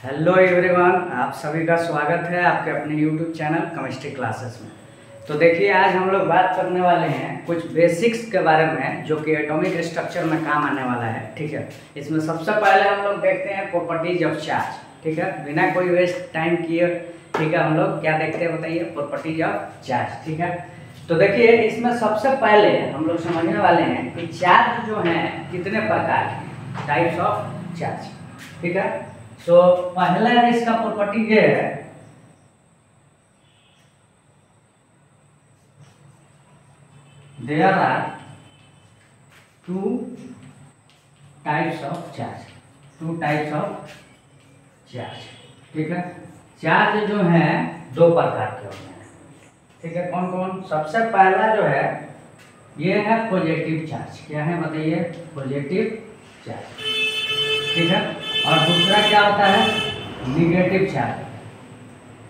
Hello everyone, आप सभी का स्वागत है आपके अपने यूट्यूब चैनल केमिस्ट्री क्लासेस में। तो देखिए, आज हम लोग बात करने वाले हैं कुछ बेसिक्स के बारे में जो कि एटॉमिक स्ट्रक्चर में काम आने वाला है। ठीक है, इसमें सबसे पहले हम लोग देखते हैं प्रॉपर्टीज ऑफ चार्ज। ठीक है, बिना कोई वेस्ट टाइम किए ठीक है हम लोग क्या देखते हैं बताइए, प्रॉपर्टीज ऑफ चार्ज। ठीक है, तो देखिए इसमें सबसे पहले हम लोग समझने वाले हैं कि चार्ज जो है कितने प्रकार के टाइप्स ऑफ चार्ज। ठीक है, तो पहला इसका प्रॉपर्टी ये है there are two types of charge. ठीक है, चार्ज जो है दो प्रकार के होते हैं। ठीक है, कौन कौन? सबसे पहला जो है ये है पॉजिटिव चार्ज। क्या है बताइए? Positive charge. ठीक है, और दूसरा क्या होता है? Negative charge.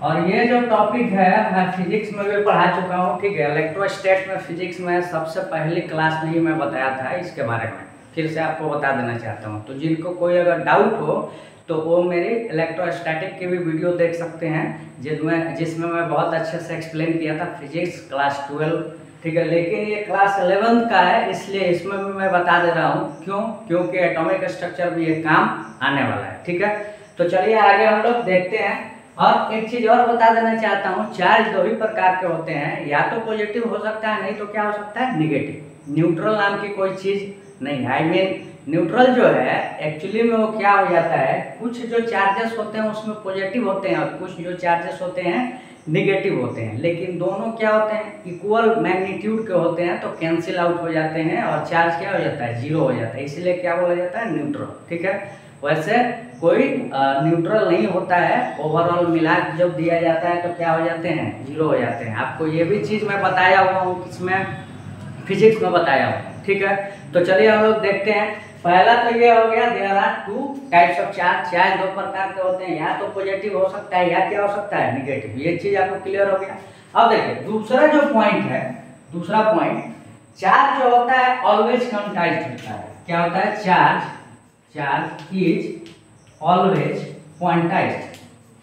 और ये जो टॉपिक है मैं फिजिक्स में भी पढ़ा चुका हूँ। ठीक है, इलेक्ट्रोस्टैट में फिजिक्स में सबसे पहली क्लास में ही मैं बताया था इसके बारे में, फिर से आपको बता देना चाहता हूँ। तो जिनको कोई अगर डाउट हो तो वो मेरी इलेक्ट्रोस्टैटिक की भी वीडियो देख सकते हैं जिसमें मैं बहुत अच्छे से एक्सप्लेन किया था फिजिक्स क्लास 12। ठीक है, लेकिन ये क्लास 11 का है इसलिए इसमें भी मैं बता दे रहा हूँ। क्यों? क्योंकि एटॉमिक स्ट्रक्चर भी ये काम आने वाला है। ठीक है, तो चलिए आगे हम लोग देखते हैं। और एक चीज और बता देना चाहता हूँ, चार्ज दो ही प्रकार के होते हैं, या तो पॉजिटिव हो सकता है, नहीं तो क्या हो सकता है? निगेटिव। न्यूट्रल नाम की कोई चीज नहीं है। आई मीन न्यूट्रल जो है एक्चुअली में वो क्या हो जाता है, कुछ जो चार्जेस होते हैं उसमें पॉजिटिव होते हैं और कुछ जो चार्जेस होते हैं निगेटिव होते हैं, लेकिन दोनों क्या होते हैं? इक्वल मैग्नीट्यूड के होते हैं, तो कैंसिल आउट हो जाते हैं और चार्ज क्या हो जाता है? जीरो हो जाता है। इसीलिए क्या बोला जाता है? न्यूट्रल। ठीक है, वैसे कोई न्यूट्रल नहीं होता है, ओवरऑल मिला जब दिया जाता है तो क्या हो जाते हैं? जीरो हो जाते हैं। आपको ये भी चीज़ मैं बताया हुआ हूँ, किसमें? फिजिक्स में बताया हूँ। ठीक है, तो चलिए हम लोग देखते हैं। पहला तो ये हो गया there are two types of charge. Charge दो प्रकार के होते हैं, या तो पॉजिटिव हो सकता है या क्या हो सकता है? निगेटिव। ये चीज आपको क्लियर हो गया। अब देखिए दूसरा जो पॉइंट है, दूसरा पॉइंट, चार्ज जो होता है ऑलवेज क्वांटाइज्ड होता है। क्या होता है? Charge is always quantized.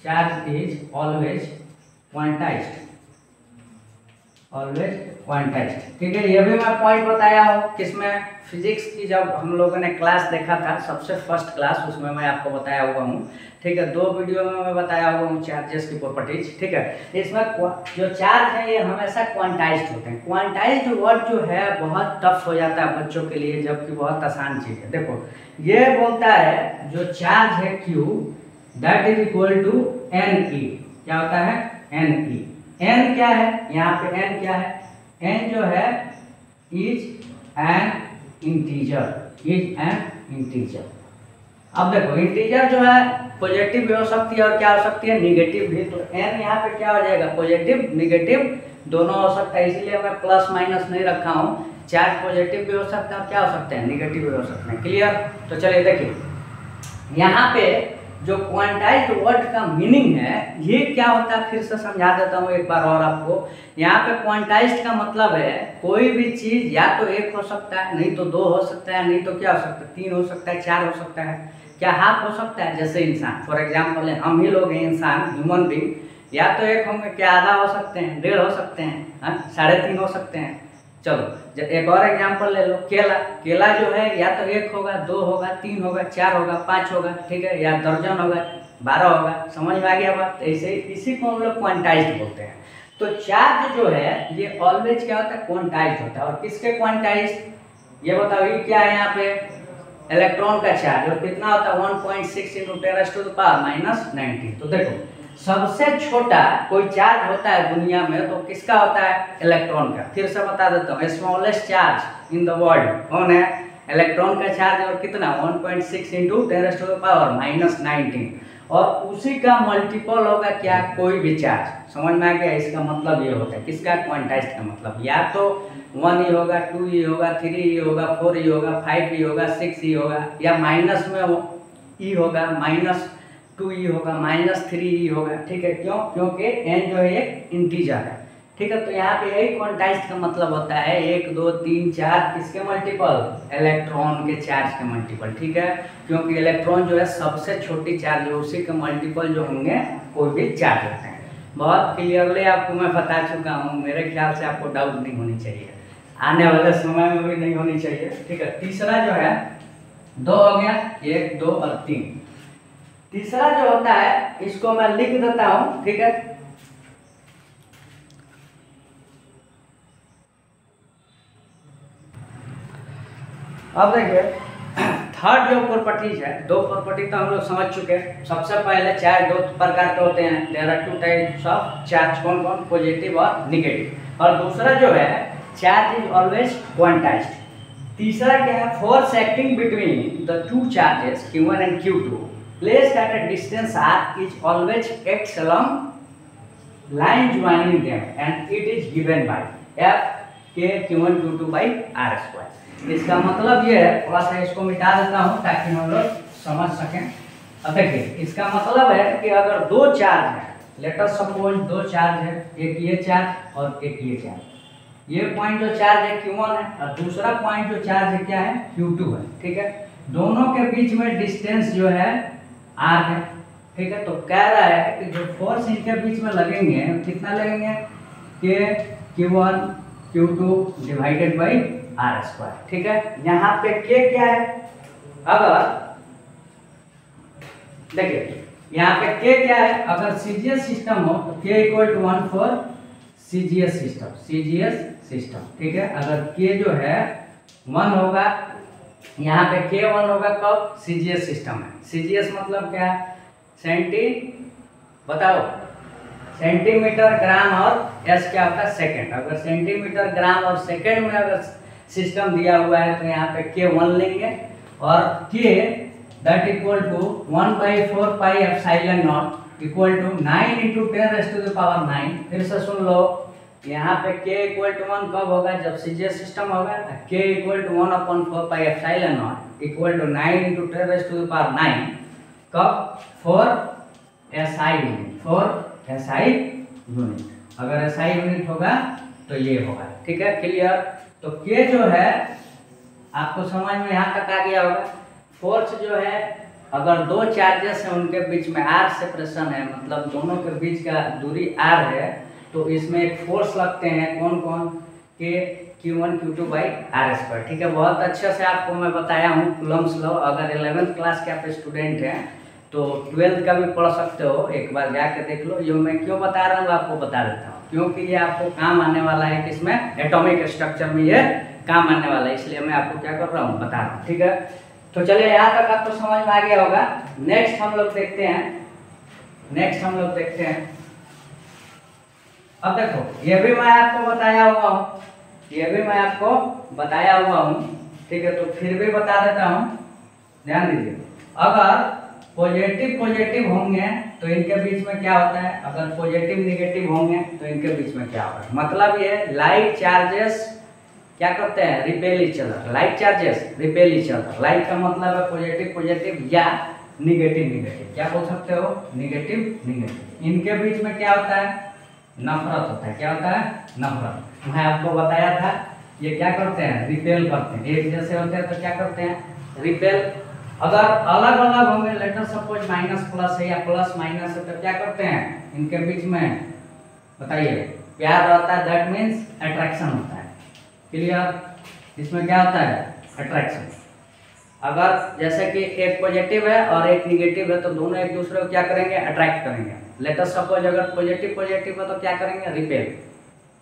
Charge is always quantized. ठीक है, ये भी मैं पॉइंट बताया हूँ किसमें? फिजिक्स की जब हम लोगों ने क्लास देखा था, सबसे फर्स्ट क्लास, उसमें मैं आपको बताया हुआ हूँ। ठीक है, दो वीडियो में मैं बताया हुआ हूँ चार्जेस की प्रॉपर्टीज। ठीक है, इसमें जो चार्ज है ये हमेशा क्वांटाइज्ड होते हैं। क्वांटाइज्ड वर्ड जो है बहुत टफ हो जाता है बच्चों के लिए, जबकि बहुत आसान चीज है। देखो ये बोलता है जो चार्ज है Q that is equal to NE। क्या होता है? NE। n क्या है? यहाँ पे n क्या है? n जो है इज एन इंटीजर। अब देखो इंटीजर जो है पॉजिटिव भी हो सकती है और क्या हो सकती है? निगेटिव भी। तो n यहाँ पे क्या हो जाएगा? पॉजिटिव निगेटिव दोनों हो सकता है, इसीलिए मैं प्लस माइनस नहीं रखा हूँ। चार्ज पॉजिटिव भी हो सकता है और क्या हो सकते हैं? निगेटिव भी हो सकते हैं। क्लियर? तो चलिए देखिए यहाँ पे जो क्वांटाइज्ड वर्ड का मीनिंग है ये क्या होता है, फिर से समझा देता हूँ एक बार और आपको। यहाँ पे क्वांटाइज्ड का मतलब है कोई भी चीज या तो एक हो सकता है, नहीं तो दो हो सकता है, नहीं तो क्या हो सकता है? तीन हो सकता है, चार हो सकता है, क्या हाफ हो सकता है? जैसे इंसान, फॉर एग्जाम्पल हम ही लोग हैं इंसान, ह्यूमन बींग, या तो एक होंगे, क्या आधा हो सकते हैं, डेढ़ हो सकते हैं, 3.5 हो सकते हैं। चलो एक और एग्जांपल ले लो, केला जो है या तो एक होगा, दो होगा, तीन होगा, चार होगा, 5 होगा। ठीक है, या दर्जन होगा, 12 होगा। समझ में आ गया बात? ऐसे इसी को हम लोग क्वांटाइज्ड बोलते हैं। तो चार्ज जो है ये ऑलवेज क्या होता है? क्वांटाइज्ड होता है। और किसके क्वांटाइज्ड? ये बताओ ये क्या है? यहाँ पे इलेक्ट्रॉन का चार्ज, और कितना होता है? 1.6 × 10⁻⁻19। तो देखो सबसे छोटा कोई चार्ज होता है दुनिया में तो किसका होता है? इलेक्ट्रॉन का। फिर से बता देता हूँ, smallest charge in the world कौन है? इलेक्ट्रॉन का चार्ज। और कितना? 1.6 × 10⁻⁻19। और उसी का मल्टीपल होगा क्या? कोई भी चार्ज। समझ में आ गया? इसका मतलब ये होता है किसका? क्वांटाइज्ड का मतलब या तो 1 ही होगा, 2 ही होगा, 3 ही होगा, 4 ही होगा, 5 ही होगा, 6 ही होगा, या माइनस में ई होगा, -2 ही होगा, -3 ही होगा। ठीक है, क्यों? क्योंकि n जो है एक इंटीजर है। ठीक है। तो यहाँ पे यही क्वांटाइज्ड का मतलब होता है 1 2 3 4 किसके मल्टीपल, इलेक्ट्रॉन के चार्ज के मल्टीपल, ठीक है। क्योंकि इलेक्ट्रॉन जो है सबसे छोटी चार्ज है, उसी के मल्टीपल जो होंगे कोई भी चार्ज होते हैं। बहुत क्लियरली आपको मैं बता चुका हूँ, मेरे ख्याल से आपको डाउट नहीं होनी चाहिए, आने वाले समय में भी नहीं होनी चाहिए, ठीक है। तीसरा जो है 2 हो गया, 1 2 और 3। तीसरा जो होता है इसको मैं लिख देता हूँ, ठीक है। अब देखिए थर्ड जो प्रॉपर्टीज है, 2 प्रॉपर्टी तो हम लोग समझ चुके हैं। सबसे पहले चार्ज 2 प्रकार के होते हैं, there are 2 types of charge, कौन कौन, पॉजिटिव और निगेटिव। और दूसरा जो है चार्ज इज ऑलवेज क्वांटाइज्ड। तीसरा क्या है, force acting between the 2 charges Q1 and Q2 placed at a distance r is always acts along line joining them and it is given by F K Q1 Q2 by r²। इसका मतलब ये है, थोड़ा सा इसको मिटा देता हूँ ताकि हम लोग समझ सकें। अब देखिए इसका मतलब है कि अगर 2 चार्ज है, लेट अस सपोज 2 चार्ज है, एक ये चार्ज और एक ये चार्ज, ये पॉइंट जो चार्ज है Q1 है और दूसरा पॉइंट जो चार्ज है क्या है, Q2 है, ठीक है। दोनों के बीच में डिस्टेंस जो है r है, ठीक है। तो कह रहा है कि जो फोर्स इनके बीच में लगेंगे कितना लगेंगे, K Q1 Q2 divided by r², ठीक है। यहाँ पे K क्या है, अगर देखिए यहाँ पे K क्या है, अगर CGS सिस्टम हो तो K = 1 फॉर CGS सिस्टम, ठीक है। अगर K जो है 1 होगा, यहाँ पे K 1 होगा कब, CGS सिस्टम है। CGS मतलब क्या है, बताओ, सेंटीमीटर ग्राम और S क्या होता है, सेकंड। अगर सेंटीमीटर ग्राम और सेकंड में अगर सिस्टम दिया हुआ है तो यहाँ पे K 1 लेंगे और K that equal to 1/4 pi epsilon naught equal to 9 × 10⁻⁹। फिर से सुन लो, यहाँ पे K = 1 कब होगा, जब CGS सिस्टम होगा। K = 1/4 pi epsilon naught equal to 9 × 10⁻⁹ कब, फॉर SI यूनिट। अगर SI यूनिट होगा तो ये होगा, ठीक है, क्लियर। तो K जो है आपको समझ में यहाँ तक आ गया होगा। फोर्स जो है, अगर 2 चार्जेस हैं उनके बीच में r सेपरेशन है, मतलब दोनों के बीच का दूरी r है, तो इसमें एक फोर्स लगते हैं, कौन कौन, K Q1 Q2 by r², ठीक है। बहुत अच्छे से आपको मैं बताया हूँ कूलम्ब्स लॉ। अगर 11th क्लास के आप स्टूडेंट हैं तो 12th का भी पढ़ सकते हो, एक बार जाके देख लो। जो मैं क्यों बता रहा हूँ आपको बता देता हूँ, क्योंकि ये आपको काम आने वाला है, किसमें, एटॉमिक स्ट्रक्चर में ये काम आने वाला है, इसलिए मैं आपको क्या कर रहा हूँ, बता रहा हूँ, ठीक है। तो चलिए यहाँ तक आपको समझ में आ गया होगा। नेक्स्ट हम लोग देखते हैं, अब देखो ये भी मैं आपको बताया हुआ हूँ, ठीक है। तो फिर भी बता देता हूँ, ध्यान दीजिए। अगर पॉजिटिव होंगे तो इनके बीच में क्या होता है, अगर पॉजिटिव निगेटिव होंगे तो इनके बीच में क्या होगा, मतलब ये लाइक चार्जेस क्या करते हैं, repel each other. Like charges repel each other. Like का मतलब है पॉजिटिव या निगेटिव, क्या बोल सकते हो, निगेटिव। इनके बीच में क्या होता है, नफरत होता है। क्या होता है, नफरत। मैं आपको बताया था ये क्या करते हैं, रिपेल करते हैं। एक जैसे होते हैं तो क्या करते हैं, रिपेल। अगर अलग अलग होंगे, let us suppose minus plus है या प्लस माइनस है, तो क्या करते हैं, इनके बीच में बताइए, प्यार रहता है, दैट मीन्स अट्रैक्शन होता है, क्लियर। इसमें क्या होता है, अट्रैक्शन। अगर जैसे कि एक पॉजिटिव है और एक निगेटिव है तो दोनों एक दूसरे को क्या करेंगे, अट्रैक्ट करेंगे। लेट अस सपोज अगर पॉजिटिव है तो क्या करेंगे, रिपेल।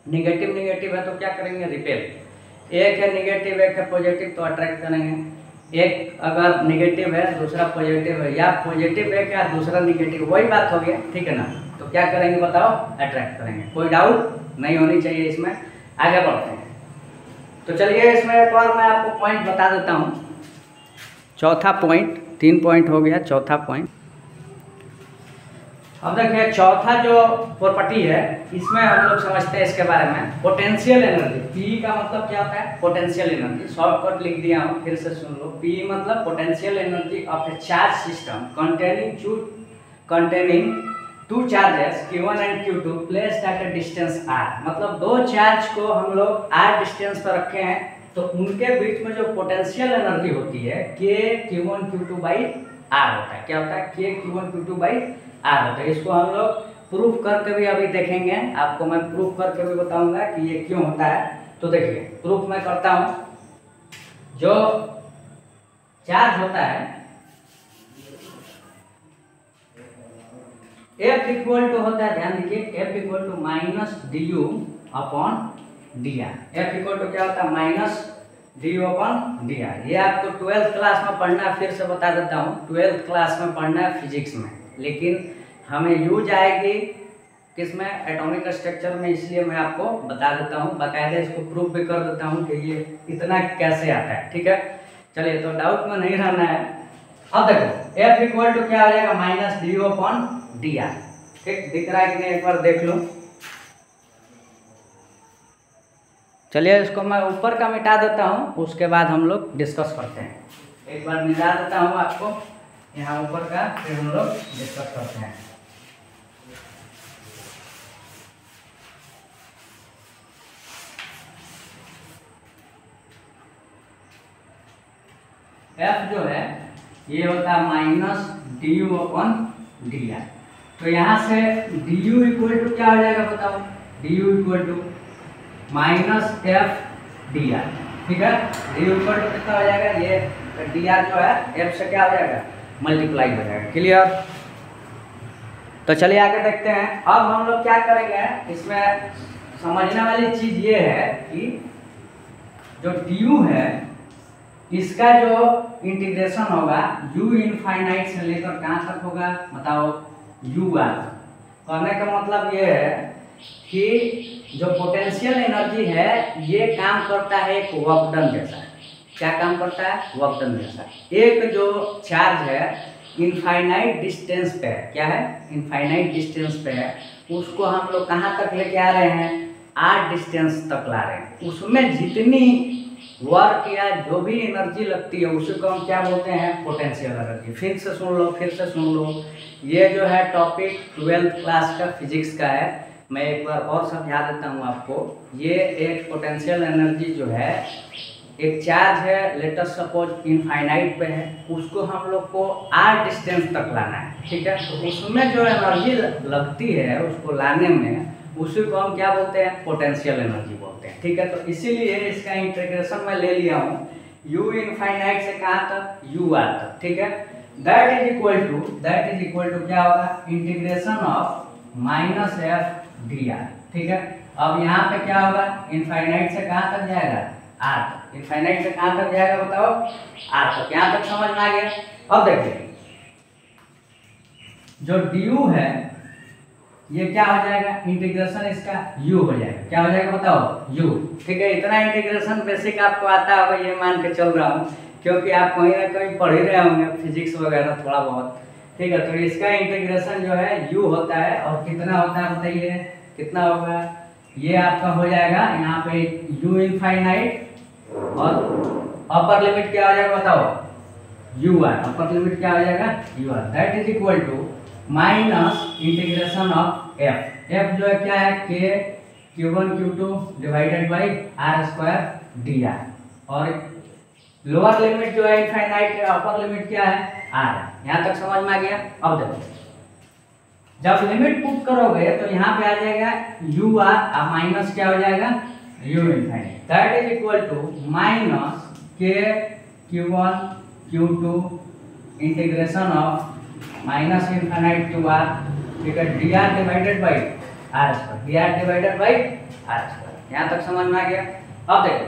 निगेटिव है तो क्या करेंगे, रिपेल। एक है निगेटिव एक है पॉजिटिव तो अट्रैक्ट करेंगे। एक अगर निगेटिव है दूसरा पॉजिटिव है, या पॉजिटिव है क्या दूसरा निगेटिव, वही बात हो गया, ठीक है ना। तो क्या करेंगे बताओ, अट्रैक्ट करेंगे। कोई डाउट नहीं होनी चाहिए इसमें। आगे बढ़ते हैं। तो चलिए इसमें एक और मैं आपको पॉइंट बता देता हूँ, चौथा पॉइंट। 3 पॉइंट हो गया, चौथा पॉइंट। अब देखिए चौथा जो प्रॉपर्टी है, इसमें हम लोग समझते हैं इसके बारे में, पोटेंशियल एनर्जी। पी का मतलब क्या होता है, पोटेंशियल एनर्जी। शॉर्टकट लिख दिया हूँ, फिर से सुन लो। पी मतलब potential energy of A charge system containing two charges Q1 and Q2 placed at a distance r, मतलब दो चार्ज को हम लोग r डिस्टेंस पर रखे हैं, तो उनके बीच में जो पोटेंशियल एनर्जी होती है K Q1 Q2 by r होता है। क्या होता है? K Q1 Q2 by r होता है। इसको हम लोग प्रूफ करके भी अभी देखेंगे, आपको मैं प्रूफ करके भी बताऊंगा कि ये क्यों होता है। तो देखिए प्रूफ मैं करता हूँ। जो चार्ज होता है F इक्वल टू होता है, ध्यान दीजिए, F equal to minus D U upon D R. F equal to क्या होता है? Minus D U upon D R. ये आपको 12th क्लास में पढ़ना है, फिर से बता देता हूँ, 12th क्लास में पढ़ना है फिजिक्स में, लेकिन हमें यूज आएगी किसमें? एटॉमिक स्ट्रक्चर में, इसलिए मैं आपको बता देता हूँ, बाकायदा इसको प्रूफ भी कर देता हूँ कि ये इतना कैसे आता है। ठीक है, चलिए, तो डाउट में नहीं रहना है। अब देखो F इक्वल टू क्या हो जाएगा? Minus D U upon D R. ठीक, दिख रहा है कि नहीं? एक बार देख लो। चलिए, इसको मैं ऊपर का मिटा देता हूँ, उसके बाद हम लोग डिस्कस करते हैं। एक बार मिटा देता हूँ आपको यहाँ ऊपर का, फिर हम लोग डिस्कस करते हैं। F जो है ये होता है minus D U upon D are. तो यहाँ से डी यू इक्वल टू क्या हो जाएगा बताओ? D U equal to minus F D R. ठीक है, डी यू इक्वल टू कितना हो जाएगा? ये डी आर जो है एफ से क्या हो जाएगा? मल्टीप्लाई हो जाएगा। क्लियर? तो चलिए आगे देखते हैं। अब हम लोग क्या करेंगे, इसमें समझने वाली चीज ये है कि जो डी यू है इसका जो इंटीग्रेशन होगा u इनफाइनाइट से लेकर कहाँ तक होगा बताओ? u R. कहने का मतलब ये है कि जो पोटेंशियल एनर्जी है ये काम करता है एक वर्क डन जैसा। क्या काम करता है? वर्क डन जैसा। एक जो चार्ज है इनफाइनाइट डिस्टेंस पे है, क्या है? इनफाइनाइट डिस्टेंस पे है, उसको हम लोग कहाँ तक लेके आ रहे हैं? r डिस्टेंस तक ला रहे हैं। उसमें जितनी वर्क या जो भी एनर्जी लगती है उसी को हम क्या बोलते हैं? Potential energy. फिर से सुन लो, फिर से सुन लो, ये जो है टॉपिक 12th क्लास का फिजिक्स का है। मैं एक बार और समझा देता हूँ आपको। ये एक पोटेंशियल एनर्जी जो है, एक चार्ज है, लेट अस सपोज इनफाइनाइट पे है, उसको हम लोग को r डिस्टेंस तक लाना है। ठीक है, तो उसमें जो एनर्जी लगती है उसको लाने में, उसी को हम क्या बोलते हैं? पोटेंशियल एनर्जी बोलते हैं। ठीक है, तो इसीलिए इसका इंटीग्रेशन मैं ले लिया हूँ u इनफाइनाइट से कहाँ तक? u r तक। ठीक है, दैट इज इक्वल टू क्या होगा? Integration of minus F D R. ठीक है, अब यहाँ पे क्या होगा? इनफाइनाइट से कहाँ तक जाएगा? r तक। इनफाइनाइट से कहाँ तक जाएगा बताओ? r तक। यहाँ तक समझ में आ गया? अब देखिए, जो du है ये क्या हो जाएगा? इंटीग्रेशन इसका u हो जाएगा। क्या हो जाएगा बताओ? u। ठीक है, इतना इंटीग्रेशन बेसिक आपको आता होगा ये मान के चल रहा हूँ, क्योंकि आप कहीं ना कहीं पढ़ ही रहे होंगे फिजिक्स वगैरह थोड़ा बहुत। ठीक है, तो इसका इंटीग्रेशन जो है u होता है, और कितना होता है बताइए? कितना होगा? ये आपका हो जाएगा यहाँ पे u इनफाइनाइट, और अपर लिमिट क्या हो जाएगा बताओ? u r। अपर लिमिट क्या हो जाएगा? u r। That is equal to minus integration of f। f जो है क्या है? k q1 q2 divided by r square D R, और लोअर लिमिट जो है इनफाइनाइट, अपर लिमिट क्या है? r है। यहाँ तक समझ में आ गया? अब देखो, जब लिमिट पुट करोगे तो यहाँ पे आ जाएगा u r, अब माइनस क्या हो जाएगा? u infinite. That is equal to minus k q1 q2 integration of minus infinite to r, ठीक है, D R divided by R square, D R divided by R square. यहाँ तक समझ में आ गया? अब देखो,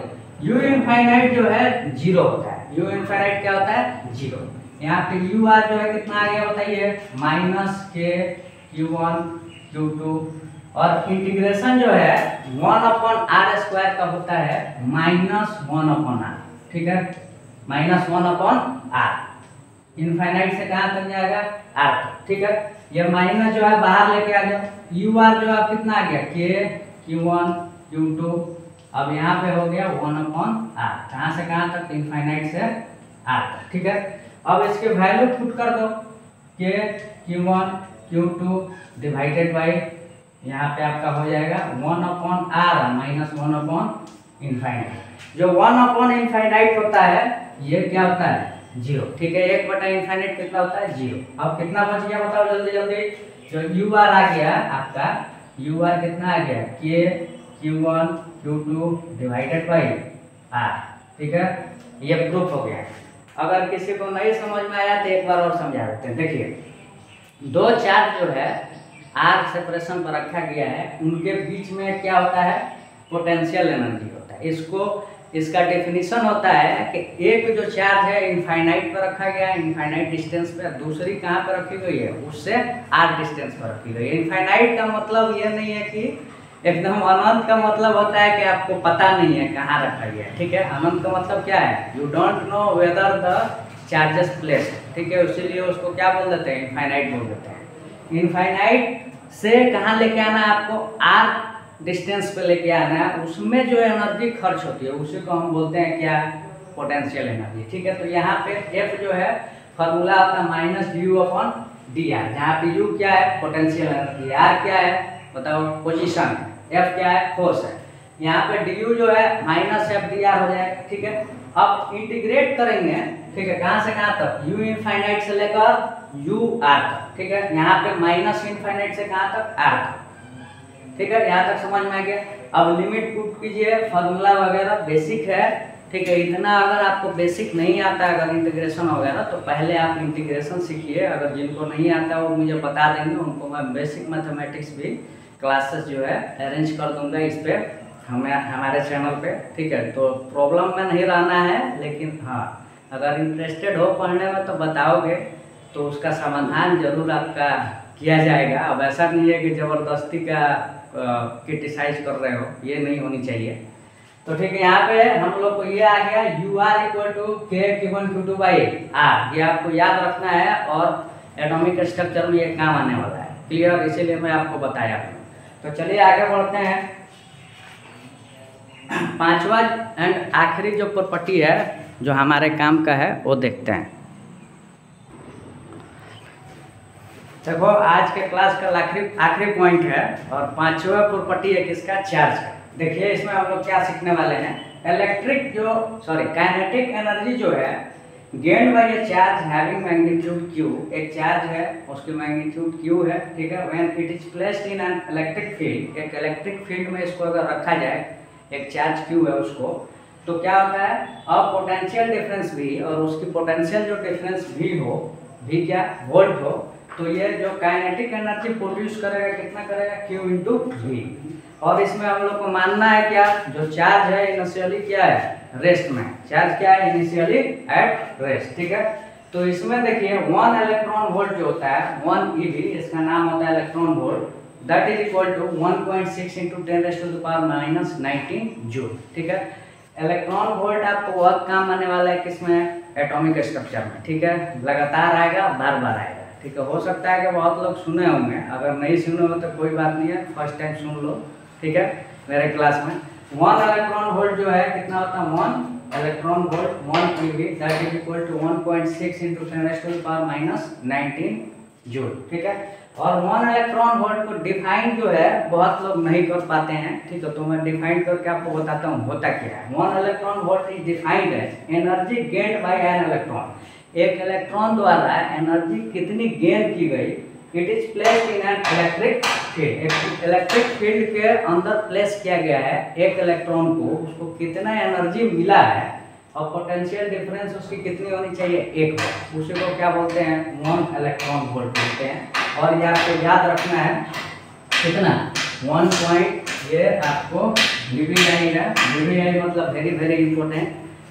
u इनफाइनाइट जो है 0 होता है। u इनफाइनाइट क्या होता है? 0। यहाँ पे u r जो है कितना आ गया बताइए? माइनस k q1 q2, और इंटीग्रेशन जो है 1 अपॉन आर स्क्वायर का होता है माइनस 1 अपॉन आर। ठीक है, माइनस 1 अपॉन आर। इनफाइनाइट से कहाँ तक जाएगा? r तक। ठीक है, ये माइनस जो है बाहर लेके आ जाओ। u r जो है कितना आ गया? k q1 q2, अब यहाँ पे हो गया 1 अपॉन r। कहाँ से कहाँ तक? इनफाइनाइट से r तक। ठीक है, अब इसके वैल्यू पुट कर दो, k q1 Q2 divided by यहाँ पे आपका हो जाएगा 1/r माइनस 1/इनफाइनाइट। जो 1/इनफाइनाइट होता है ये क्या होता है 0, ठीक है। 1/इनफाइनाइट कितना होता है 0। अब कितना बच गया बताओ जल्दी जल्दी। जो ur आ गया आपका, ur कितना आ गया k q1 q2 divided by r, ठीक है। ये प्रूफ हो गया। अगर किसी को नहीं समझ में आया तो एक बार और समझा देते हैं। देखिए दो चार्ज जो है आर सेपरेशन पर रखा गया है, उनके बीच में क्या होता है पोटेंशियल एनर्जी होता है। इसका डेफिनेशन होता है कि एक जो चार्ज है इनफाइनाइट पर रखा गया है, इनफाइनाइट डिस्टेंस पे, दूसरी कहाँ पर रखी गई है उससे आर डिस्टेंस पर रखी गई है। इनफाइनाइट का मतलब ये नहीं है कि एकदम अनंत का मतलब होता है कि आपको पता नहीं है कहाँ रखा गया है, ठीक है। अनंत का मतलब क्या है you don't know whether the charges place, ठीक है। इसीलिए उसको क्या बोल देते हैं इनफाइनाइट बोल देते हैं। इनफाइनाइट से कहाँ लेके आना है आपको आर डिस्टेंस पे लेके आना है, उसमें जो एनर्जी खर्च होती है उसी को हम बोलते हैं क्या पोटेंशियल एनर्जी, ठीक है। तो यहाँ पे एफ जो है फॉर्मूला आता है माइनस u/dr, जहाँ पे u क्या है पोटेंशियल एनर्जी, r क्या है बताओ पोजीशन, f क्या है फोर्स है। यहाँ पे du जो है माइनस f/dr हो जाएगा, ठीक है। अब इंटीग्रेट करेंगे, ठीक है, कहाँ से कहाँ तक u इनफाइनाइट से लेकर ur तक, ठीक है। यहाँ पे माइनस इनफाइनाइट से कहाँ तक r तक, ठीक है। यहाँ तक समझ में आ गया। अब लिमिट पुट कीजिए, फार्मूला वगैरह बेसिक है, ठीक है। इतना अगर आपको बेसिक नहीं आता है अगर इंटीग्रेशन वगैरह तो पहले आप इंटीग्रेशन सीखिए। अगर जिनको नहीं आता वो मुझे बता देंगे, उनको मैं बेसिक मैथमेटिक्स भी क्लासेस जो है अरेंज कर दूंगा इस पे हमारे चैनल पे, ठीक है। तो प्रॉब्लम में नहीं रहना है, लेकिन हाँ अगर इंटरेस्टेड हो पढ़ने में तो बताओगे तो उसका समाधान जरूर आपका किया जाएगा। अब ऐसा नहीं है कि ज़बरदस्ती का क्रिटिसाइज कर रहे हो, ये नहीं होनी चाहिए। तो ठीक है, यहाँ पे हम लोग को ये आ गया ur = k q1 q2 by r, ये आपको याद रखना है और एटॉमिक स्ट्रक्चर में ये काम आने वाला है, क्लियर। इसीलिए मैं आपको बताया। तो चलिए आगे बढ़ते हैं। पांचवा एंड आखिरी जो प्रॉपर्टी है जो हमारे काम का है वो देखते हैं। देखो आज के क्लास का आखिरी पॉइंट है और पांचवा प्रॉपर्टी है किसका चार्ज का। देखिए इसमें हम लोग क्या सीखने वाले हैं, काइनेटिक एनर्जी जो है gained by A charge having magnitude q, एक चार्ज है उसकी मैग्नीट्यूड q है, ठीक है। When it is placed in an electric field, एक इलेक्ट्रिक फील्ड में इसको अगर रखा जाए, एक चार्ज q है उसको, तो क्या होता है अब पोटेंशियल डिफरेंस भी और उसकी पोटेंशियल जो डिफरेंस भी हो, भी क्या वोल्ट हो, तो ये जो काइनेटिक एनर्जी प्रोड्यूस करेगा कितना करेगा q इंटू v। और इसमें हम लोग को मानना है क्या जो चार्ज है इनिशियली क्या है रेस्ट में, चार्ज क्या है इनिशियली एट रेस्ट, ठीक है। तो इसमें देखिए 1 इलेक्ट्रॉन वोल्ट जो होता है 1 eV, इसका नाम होता है electron volt, that is equal to 1.6 × 10⁻⁻19 joule, ठीक है। इलेक्ट्रॉन वोल्ट आपको बहुत काम आने वाला है किसमें एटॉमिक स्ट्रक्चर में, ठीक है। लगातार आएगा, बार बार आएगा, ठीक है। हो सकता है कि बहुत लोग सुने होंगे, अगर नहीं सुने हो तो कोई बात नहीं है, फर्स्ट टाइम सुन लो, ठीक है। मेरे क्लास में 1 इलेक्ट्रॉन वोल्ट जो है कितना होता है 1 electron volt 1 eV, that is equal to 1.6 × 10⁻⁻19 joule, ठीक है। और 1 इलेक्ट्रॉन वोल्ट को डिफाइन जो है बहुत लोग नहीं कर पाते हैं, ठीक है। तो मैं डिफाइन करके आपको बताता हूँ होता क्या है। 1 electron volt is defined as energy gained by an electron, एक इलेक्ट्रॉन द्वारा एनर्जी कितनी गेन की गई, it is placed in an electric field, एक इलेक्ट्रिक फील्ड के अंदर प्लेस किया गया है एक इलेक्ट्रॉन को, उसको कितना एनर्जी मिला है और पोटेंशियल डिफरेंस उसकी कितनी होनी चाहिए 1 वोल्ट, उसी को क्या बोलते हैं 1 इलेक्ट्रॉन वोल्ट बोलते हैं। और ये आपको याद रखना है कितना 1 पॉइंट, ये आपको VVI है, VVI मतलब very very important,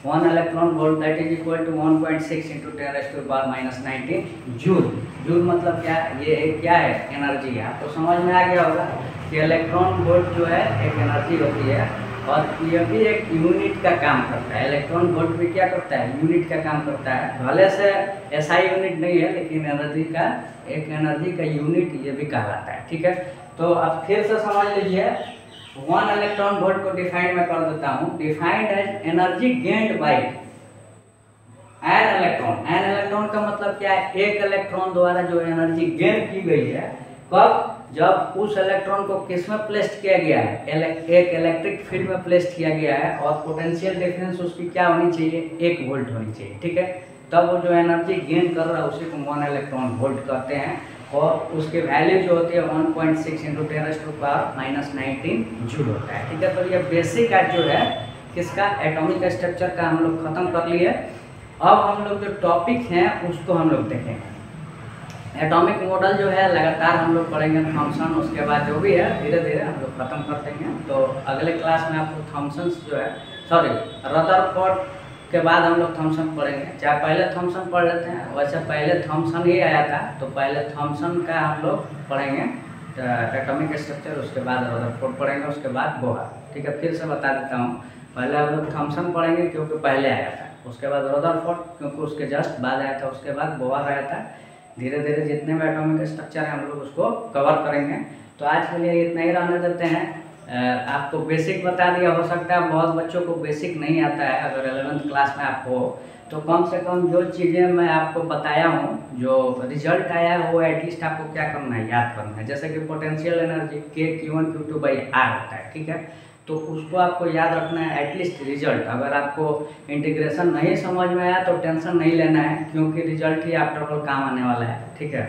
1 electron volt that is equal to 1.6 × 10⁻⁻19 joule. Joule मतलब क्या, ये क्या है एनर्जी है। आपको समझ में आ गया होगा कि इलेक्ट्रॉन वोल्ट जो है एक एनर्जी होती है और ये भी एक यूनिट का काम करता है। इलेक्ट्रॉन वोल्ट भी क्या करता है यूनिट का काम करता है, भले से ऐसा यूनिट नहीं है लेकिन एनर्जी का एक एनर्जी का यूनिट ये भी कहलाता है, ठीक है। तो अब फिर से समझ लीजिए 1 इलेक्ट्रॉन वोल्ट को डिफाइन मैं कर देता हूँ, defined as energy gained by an electron का मतलब क्या है, एक इलेक्ट्रॉन द्वारा जो एनर्जी गेन की गई है, कब, जब उस इलेक्ट्रॉन को किस में प्लेस्ड किया गया है, एक इलेक्ट्रिक फील्ड में प्लेस्ड किया गया है, और पोटेंशियल डिफरेंस उसकी क्या होनी चाहिए, 1 वोल्ट होनी चाहिए, ठीक है। तब वो जो एनर्जी गेन कर रहा है उसी को 1 इलेक्ट्रॉन वोल्ट कहते हैं, और उसकी वैल्यू जो होती है 1.6 × 10⁻⁹ जूल होता है, ठीक है। तो ये बेसिक आज जो है किसका, एटॉमिक स्ट्रक्चर का हम लोग खत्म कर लिए। अब हम लोग जो टॉपिक हैं उसको हम लोग देखेंगे। एटॉमिक मॉडल जो है लगातार हम लोग पढ़ेंगे, थॉमसन, उसके बाद जो भी है धीरे धीरे हम लोग खत्म कर देंगे। तो अगले क्लास में आपको थॉमसन जो है, सॉरी, रदरफोर्ड के बाद हम लोग थॉमसन पढ़ेंगे। चाहे पहले थॉमसन पढ़ लेते हैं, वैसे पहले थॉमसन ही आया था, तो पहले थॉमसन का हम लोग पढ़ेंगे एटॉमिक स्ट्रक्चर, उसके बाद रदरफोर्ड पढ़ेंगे, उसके बाद बोहर, ठीक है। फिर से बता देता हूँ, पहले हम लोग थॉमसन पढ़ेंगे क्योंकि पहले आया था, उसके बाद रदरफोर्ड क्योंकि उसके जस्ट बाद आया था, उसके बाद बोहर आया था। धीरे धीरे जितने भी एटॉमिक स्ट्रक्चर हैं हम लोग उसको कवर करेंगे। तो आज के लिए इतना ही रहने देते हैं। आपको बेसिक बता दिया, हो सकता है बहुत बच्चों को बेसिक नहीं आता है, अगर 11th क्लास में आप हो तो कम से कम जो चीज़ें मैं आपको बताया हूँ, जो रिजल्ट आया है वो एटलीस्ट आपको क्या करना है, याद करना है। जैसे कि पोटेंशियल एनर्जी K/Q1Q2/R होता है, ठीक है। तो उसको आपको याद रखना है, एटलीस्ट रिजल्ट। अगर आपको इंटीग्रेशन नहीं समझ में आया तो टेंशन नहीं लेना है, क्योंकि रिजल्ट ही आफ्टर ऑल काम आने वाला है, ठीक है।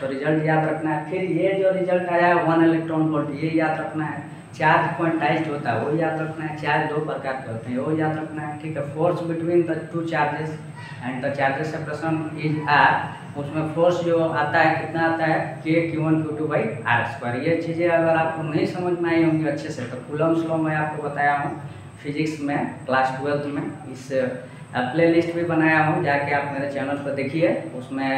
तो रिजल्ट याद रखना है। फिर ये जो रिजल्ट आया है 1 इलेक्ट्रॉन वोल्ट, ये याद रखना है। चार्ज क्वांटाइज्ड होता है वो याद रखना है। चार्ज 2 प्रकार के होते हैं वो याद रखना है, ठीक है। Force between the 2 charges and the charges separation is r, उसमें फोर्स जो आता है कितना आता है, K/Q1Q2/R²। ये चीज़ें अगर आपको नहीं समझ में आई होंगी अच्छे से, तो कूलम्ब्स लॉ मैं आपको बताया हूँ फिजिक्स में क्लास 12th में। इस प्ले लिस्ट भी बनाया हूँ, जाके आप मेरे चैनल पर देखिए, उसमें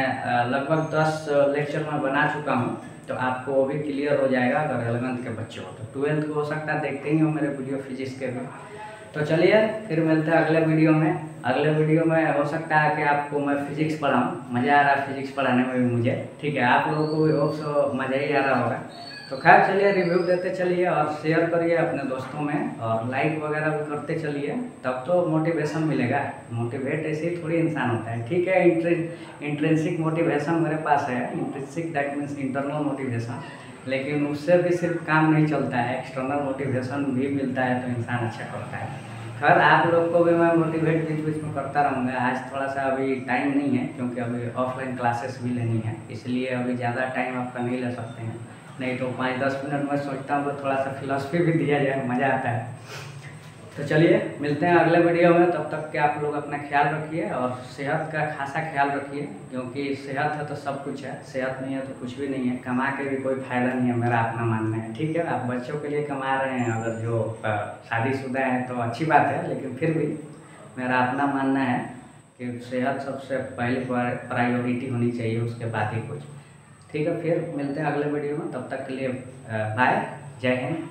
लगभग 10 लेक्चर मैं बना चुका हूँ, तो आपको वो भी क्लियर हो जाएगा अगर 11th के बच्चे हो। तो 12th को हो सकता है देखते ही हो मेरे वीडियो फिजिक्स के भी। तो चलिए फिर मिलते हैं अगले वीडियो में। अगले वीडियो में हो सकता है कि आपको मैं फिजिक्स पढ़ाऊँ, मज़ा आ रहा है फिजिक्स पढ़ाने में भी मुझे, ठीक है। आप लोगों को भी होप सो मज़ा ही आ रहा होगा। तो खैर चलिए, रिव्यू देते चलिए और शेयर करिए अपने दोस्तों में, और लाइक वगैरह भी करते चलिए, तब तो मोटिवेशन मिलेगा। मोटिवेट ऐसे ही थोड़ी इंसान होता है, ठीक है। इंट्रिंसिक मोटिवेशन मेरे पास है, intrinsic that means internal motivation, लेकिन उससे भी सिर्फ काम नहीं चलता है, एक्सटर्नल मोटिवेशन भी मिलता है तो इंसान अच्छा करता है। खैर आप लोग को भी मैं मोटिवेट बीच बीच में करता रहूँगा। आज थोड़ा सा अभी टाइम नहीं है, क्योंकि अभी ऑफलाइन क्लासेस भी लेनी है, इसलिए अभी ज़्यादा टाइम आपका नहीं ले सकते हैं। नहीं तो 5-10 मिनट में सोचता हूँ कि थोड़ा सा फिलॉसफी भी दिया जाए, मज़ा आता है। तो चलिए मिलते हैं अगले वीडियो में, तब तक के आप लोग अपना ख्याल रखिए और सेहत का खासा ख्याल रखिए, क्योंकि सेहत है तो सब कुछ है, सेहत नहीं है तो कुछ भी नहीं है। कमा के भी कोई फ़ायदा नहीं है, मेरा अपना मानना है, ठीक है। आप बच्चों के लिए कमा रहे हैं, अगर जो शादीशुदा हैं तो अच्छी बात है, लेकिन फिर भी मेरा अपना मानना है कि सेहत सबसे पहली प्रायोरिटी होनी चाहिए, उसके बाद ही कुछ, ठीक है। फिर मिलते हैं अगले वीडियो में, तब तक के लिए बाय, जय हिंद।